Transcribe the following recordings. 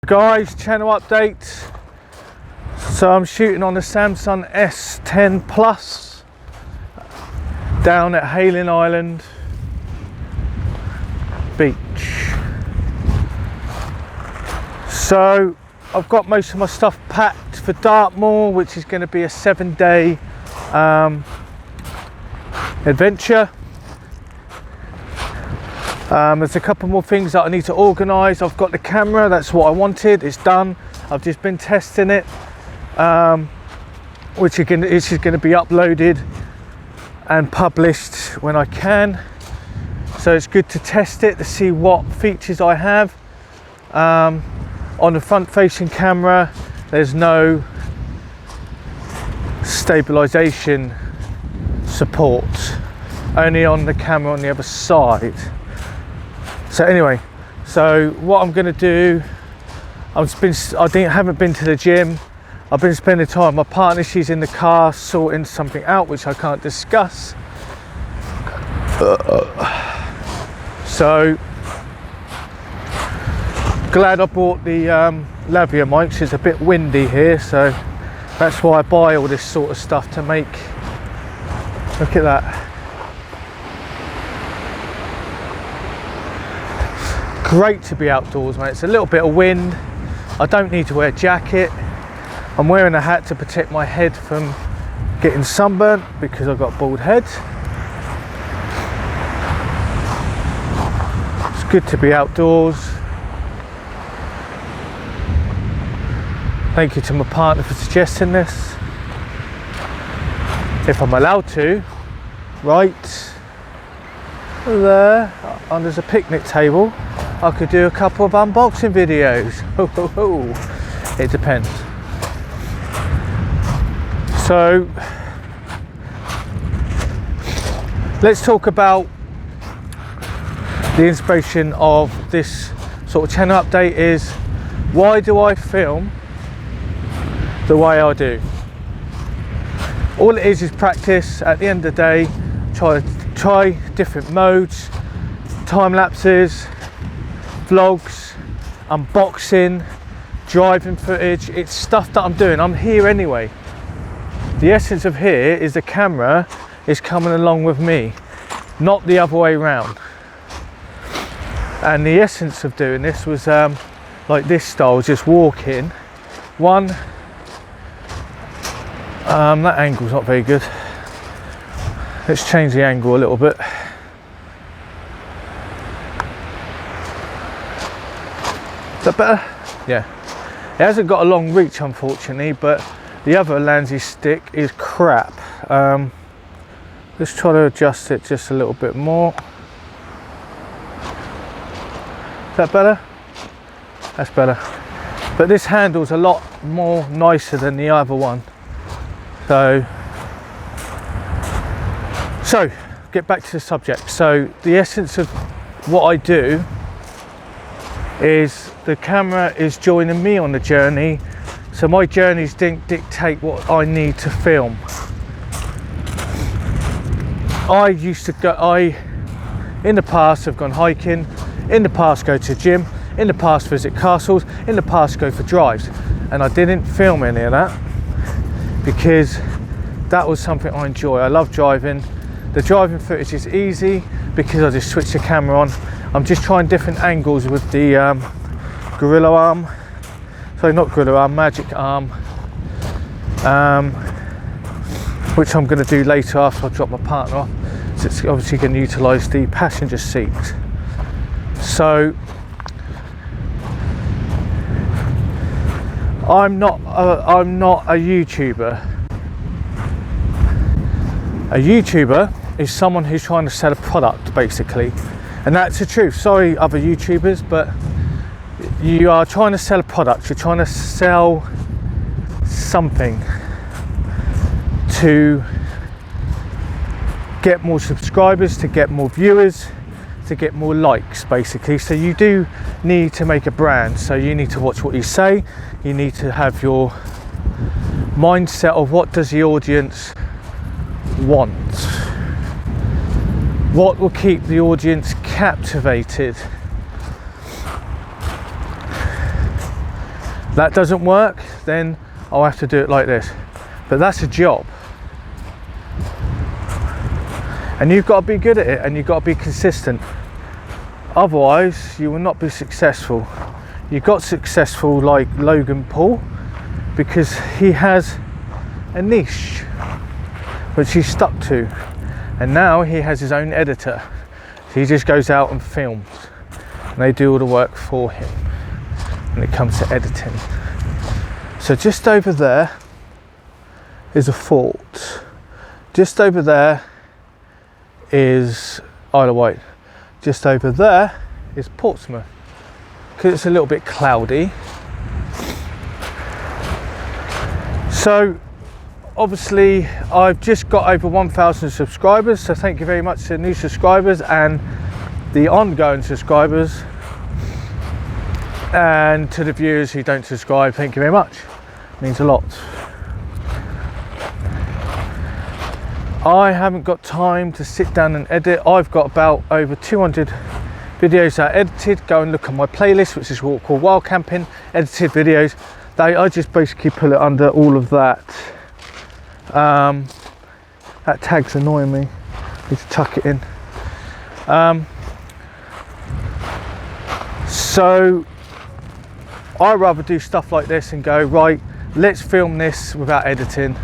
Guys, channel update. So I'm shooting on the Samsung S10 Plus down at Hayling Island Beach. So I've got most of my stuff packed for Dartmoor, which is going to be a 7-day adventure. There's a couple more things that I need to organise. I've got the camera, that's what I wanted, it's done. I've just been testing it, which is going to be uploaded and published when I can. So it's good to test it to see what features I have. On the front facing camera, there's no stabilisation support, only on the camera on the other side. So anyway, so what I'm going to do, I haven't been to the gym. I've been spending time with my partner. She's in the car sorting something out which I can't discuss. So glad I bought the lavalier mics. It's a bit windy here, so that's why I buy all this sort of stuff to make. Look at that. Great to be outdoors, mate. It's a little bit of wind. I don't need to wear a jacket. I'm wearing a hat to protect my head from getting sunburnt because I've got a bald head. It's good to be outdoors. Thank you to my partner for suggesting this. If I'm allowed to, right there, and there's a picnic table, I could do a couple of unboxing videos. It depends. So let's talk about the inspiration of this sort of channel update. Is why do I film the way I do? All it is practice. At the end of the day, try different modes, time lapses, vlogs, unboxing, driving footage. It's stuff that I'm doing. I'm here anyway. The essence of here is the camera is coming along with me, not the other way around. And the essence of doing this was like this style, just walking. One, that angle's not very good. Let's change the angle a little bit. Is that better? Yeah. It hasn't got a long reach, unfortunately, but the other Landsy stick is crap. Let's try to adjust it just a little bit more. Is that better? That's better. But this handle's a lot more nicer than the other one. So get back to the subject. So the essence of what I do is the camera is joining me on the journey, so my journeys dictate what I need to film. In the past have gone hiking, in the past go to the gym, in the past visit castles, in the past go for drives, and I didn't film any of that because that was something I enjoy. I love driving. The driving footage is easy because I just switch the camera on. I'm just trying different angles with the gorilla arm. Sorry, not gorilla arm, magic arm. Which I'm going to do later after I drop my partner off. So it's obviously going to utilise the passenger seat. So I'm not a YouTuber. A YouTuber is someone who's trying to sell a product, basically. And that's the truth. Sorry, other YouTubers, but you are trying to sell a product. You're trying to sell something to get more subscribers, to get more viewers, to get more likes, basically. So you do need to make a brand. So you need to watch what you say. You need to have your mindset of what does the audience want. What will keep the audience captivated? that doesn't work, then I'll have to do it like this. But that's a job. And you've got to be good at it, and you've got to be consistent. Otherwise, you will not be successful. You got successful like Logan Paul because he has a niche which he's stuck to. And now he has his own editor. So he just goes out and films. And they do all the work for him when it comes to editing. So just over there is a fort. Just over there is Isle of Wight. Just over there is Portsmouth. Because it's a little bit cloudy. So obviously I've just got over 1,000 subscribers, so thank you very much to the new subscribers and the ongoing subscribers, and to the viewers who don't subscribe, thank you very much. It means a lot. I haven't got time to sit down and edit. I've got about over 200 videos that are edited. Go and look at my playlist, which is what called Wild Camping Edited Videos. I just basically pull it under all of that. That tag's annoying me. Need to tuck it in. So I rather do stuff like this and go, right, let's film this without editing.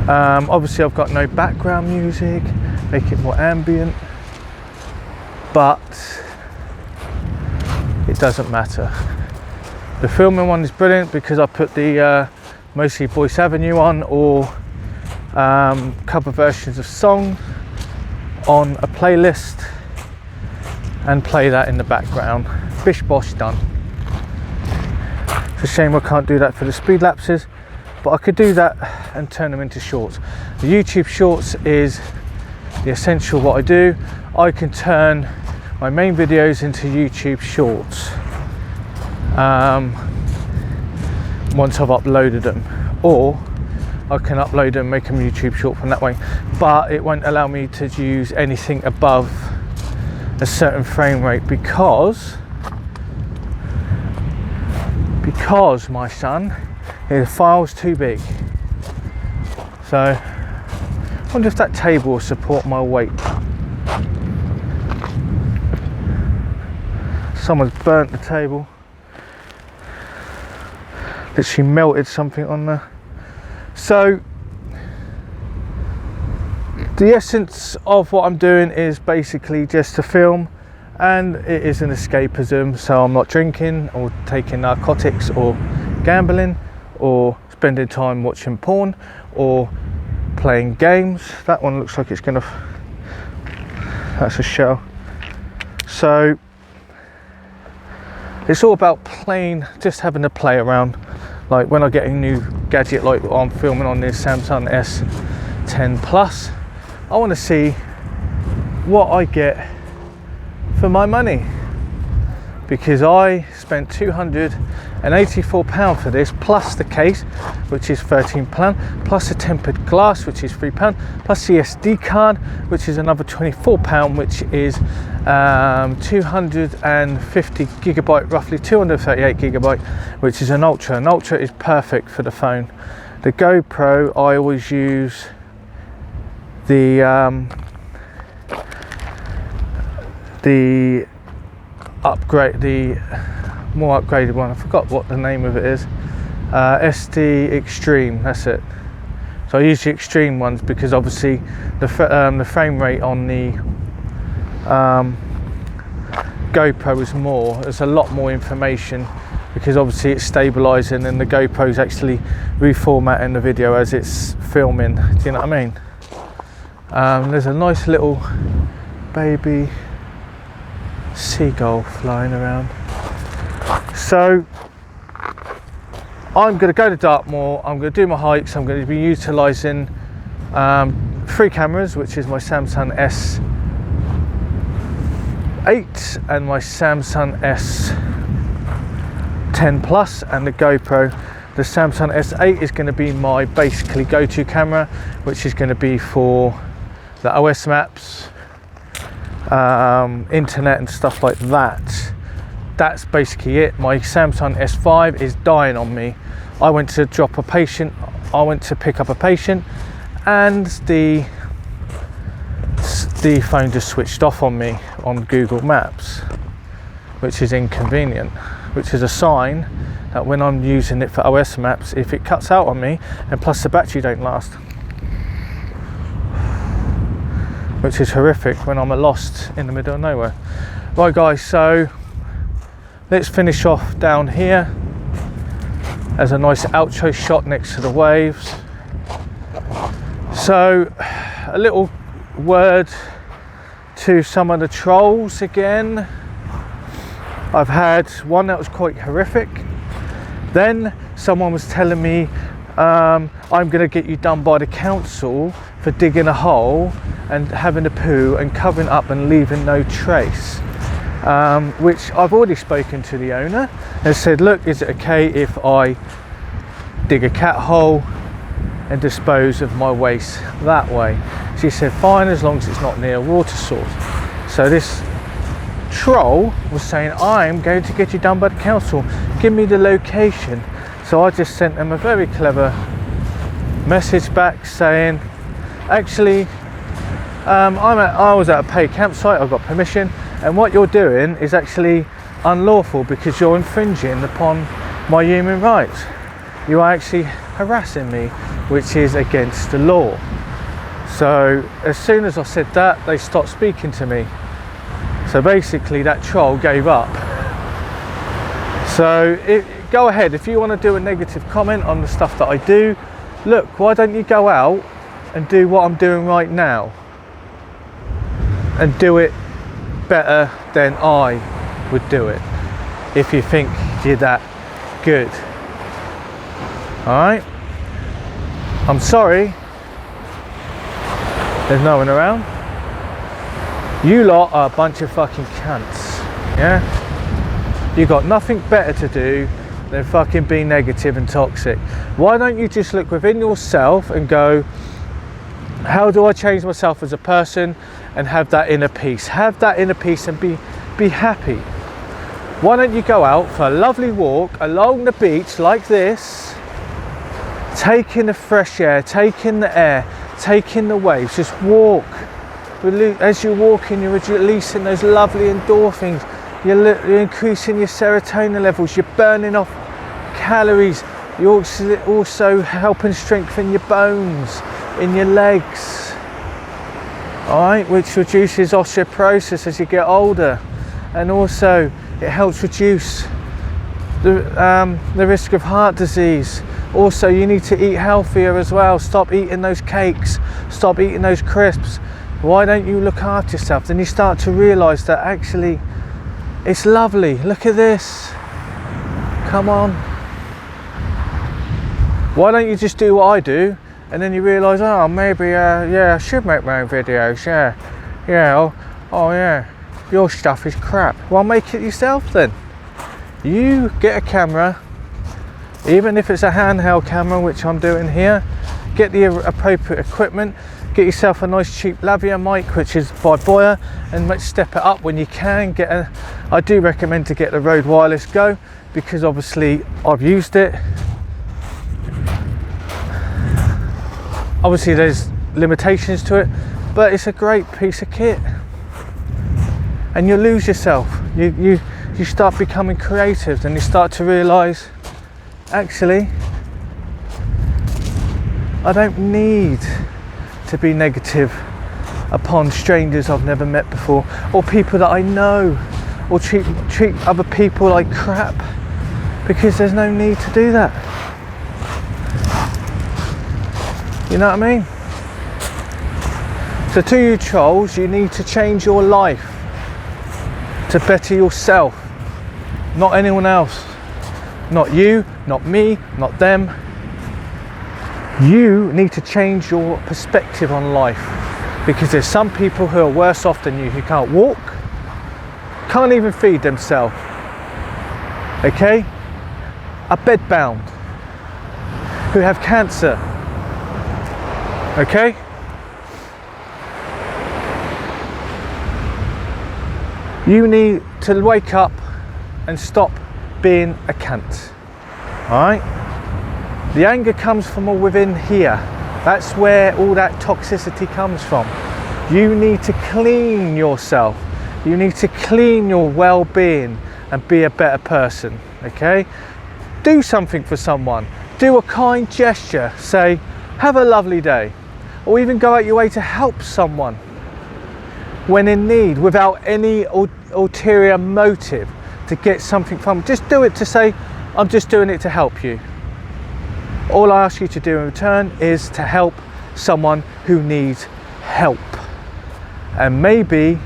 Obviously I've got no background music, make it more ambient, but it doesn't matter. The filming one is brilliant because I put the mostly Voice Avenue on, or cover versions of songs on a playlist and play that in the background. Bish bosh, done. It's a shame I can't do that for the speed lapses, but I could do that and turn them into shorts. The YouTube shorts is the essential what I do. I can turn my main videos into YouTube shorts once I've uploaded them, or I can upload them, make them YouTube short from that way, but it won't allow me to use anything above a certain frame rate because my son, the file's too big. So I wonder if that table will support my weight. Someone's burnt the table. Literally melted something on there. So the essence of what I'm doing is basically just to film, and it is an escapism. So I'm not drinking or taking narcotics or gambling or spending time watching porn or playing games. That one looks like it's gonna, that's a shell. So it's all about playing, just having to play around. Like when I get a new gadget like what I'm filming on this Samsung S10 Plus, I want to see what I get for my money, because I spent £284 for this, plus the case, which is £13, plus a tempered glass, which is £3, plus the SD card, which is another £24, which is 250 gigabyte, roughly 238 gigabyte, which is an Ultra. An Ultra is perfect for the phone. The GoPro, I always use the more upgraded one. I forgot what the name of it is. SD Extreme, that's it. So I use the Extreme ones because obviously the frame rate on the GoPro is more. There's a lot more information because obviously it's stabilizing and the GoPro is actually reformatting the video as it's filming. Do you know what I mean? There's a nice little baby seagull flying around. So I'm going to go to Dartmoor, I'm going to do my hikes, I'm going to be utilising 3 cameras, which is my Samsung S8 and my Samsung S10 Plus and the GoPro. The Samsung S8 is going to be my basically go-to camera, which is going to be for the OS maps, internet and stuff like that. that's basically it. My Samsung S5 is dying on me. I went to pick up a patient, and the phone just switched off on me on Google Maps, which is inconvenient, which is a sign that when I'm using it for OS maps, if it cuts out on me, and plus the battery don't last, which is horrific when I'm lost in the middle of nowhere. Right guys, so let's finish off down here. There's a nice outro shot next to the waves. So a little word to some of the trolls again. I've had one that was quite horrific. Then someone was telling me, I'm going to get you done by the council for digging a hole and having a poo and covering up and leaving no trace, which I've already spoken to the owner and said, look, is it okay if I dig a cat hole and dispose of my waste that way? She said fine, as long as it's not near a water source. So this troll was saying, I'm going to get you done by the council, give me the location. So I just sent them a very clever message back saying, actually I was at a paid campsite, I've got permission, and what you're doing is actually unlawful because you're infringing upon my human rights. You are actually harassing me, which is against the law. So as soon as I said that, they stopped speaking to me. So basically that troll gave up. So go ahead, if you want to do a negative comment on the stuff that I do, look, why don't you go out and do what I'm doing right now and do it better than I would do it, if you think you're that good. Alright, I'm sorry there's no one around. You lot are a bunch of fucking cunts, yeah? You got nothing better to do than fucking be negative and toxic. Why don't you just look within yourself and go, how do I change myself as a person, and have that inner peace? Have that inner peace and be happy. Why don't you go out for a lovely walk along the beach like this, taking the fresh air, taking the air, taking the waves, just walk. As you're walking, you're releasing those lovely endorphins, you're increasing your serotonin levels, you're burning off calories, you're also helping strengthen your bones in your legs, alright, which reduces osteoporosis as you get older, and also it helps reduce the risk of heart disease. Also, you need to eat healthier as well. Stop eating those cakes, stop eating those crisps. Why don't you look after yourself? Then you start to realise that actually it's lovely. Look at this. Come on. Why don't you just do what I do, and then you realise, oh, maybe, yeah, I should make my own videos, yeah, oh yeah, your stuff is crap. Well, make it yourself then. You get a camera, even if it's a handheld camera, which I'm doing here, get the appropriate equipment, get yourself a nice cheap lavalier mic, which is by Boyer, and step it up when you can. I do recommend to get the Rode Wireless Go, because obviously I've used it. Obviously there's limitations to it, but it's a great piece of kit. And you lose yourself. You start becoming creative, and you start to realise, actually, I don't need to be negative upon strangers I've never met before, or people that I know, or treat other people like crap, because there's no need to do that. You know what I mean? So to you trolls, you need to change your life to better yourself, not anyone else. Not you, not me, not them. You need to change your perspective on life, because there's some people who are worse off than you, who can't walk, can't even feed themselves, okay, are bedbound, who have cancer, okay? You need to wake up and stop being a cunt. Alright? The anger comes from within here. That's where all that toxicity comes from. You need to clean yourself. You need to clean your well-being and be a better person, okay? Do something for someone. Do a kind gesture. Say, have a lovely day. Or even go out your way to help someone when in need without any ulterior motive to get something from. Just do it to say, I'm just doing it to help you. All I ask you to do in return is to help someone who needs help. And maybe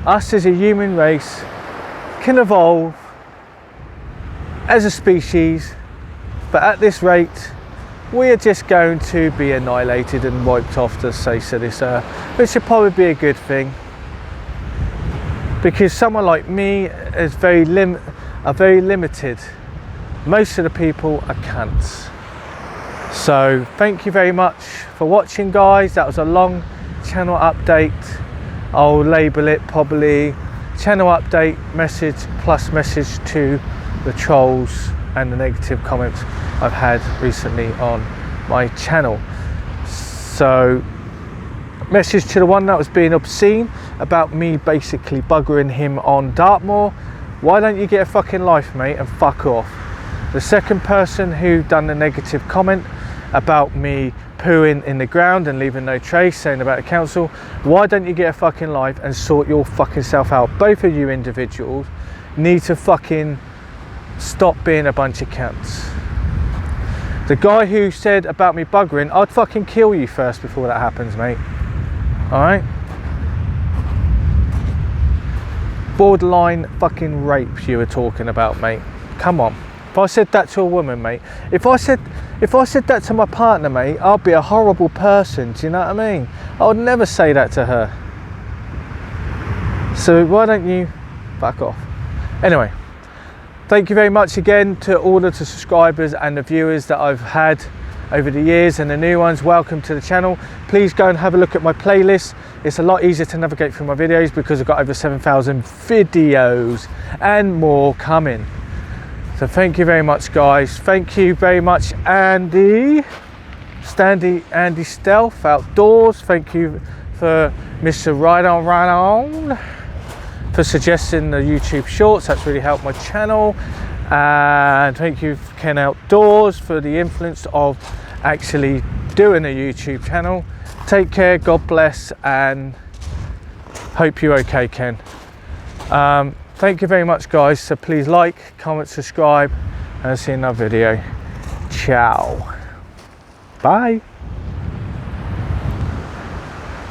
us as a human race can evolve as a species, but at this rate we are just going to be annihilated and wiped off the face of this earth, which would probably be a good thing, because someone like me is very limited. Most of the people are cunts. So thank you very much for watching, guys. That was a long channel update. I'll label it probably channel update message plus message to the trolls and the negative comments I've had recently on my channel. So message to the one that was being obscene about me basically buggering him on Dartmoor: why don't you get a fucking life, mate, and fuck off. The second person who done the negative comment about me pooing in the ground and leaving no trace, saying about the council, why don't you get a fucking life and sort your fucking self out. Both of you individuals need to fucking stop being a bunch of cunts. The guy who said about me buggering, I'd fucking kill you first before that happens, mate. Alright? Borderline fucking rape you were talking about, mate. Come on. If I said that to a woman, mate, if I said that to my partner, mate, I'd be a horrible person. Do you know what I mean? I would never say that to her. So why don't you fuck off? Anyway, thank you very much again to all of the subscribers and the viewers that I've had over the years, and the new ones, welcome to the channel. Please go and have a look at my playlist. It's a lot easier to navigate through my videos because I've got over 7,000 videos and more coming. So thank you very much, guys. Thank you very much, Andy Stealth Outdoors. Thank you for Mr. Right On for suggesting the YouTube shorts. That's really helped my channel. And thank you, Ken Outdoors, for the influence of actually doing a YouTube channel. Take care, God bless, and hope you're okay, Ken. Thank you very much, guys. So please like, comment, subscribe, and I'll see you in another video. Ciao. Bye.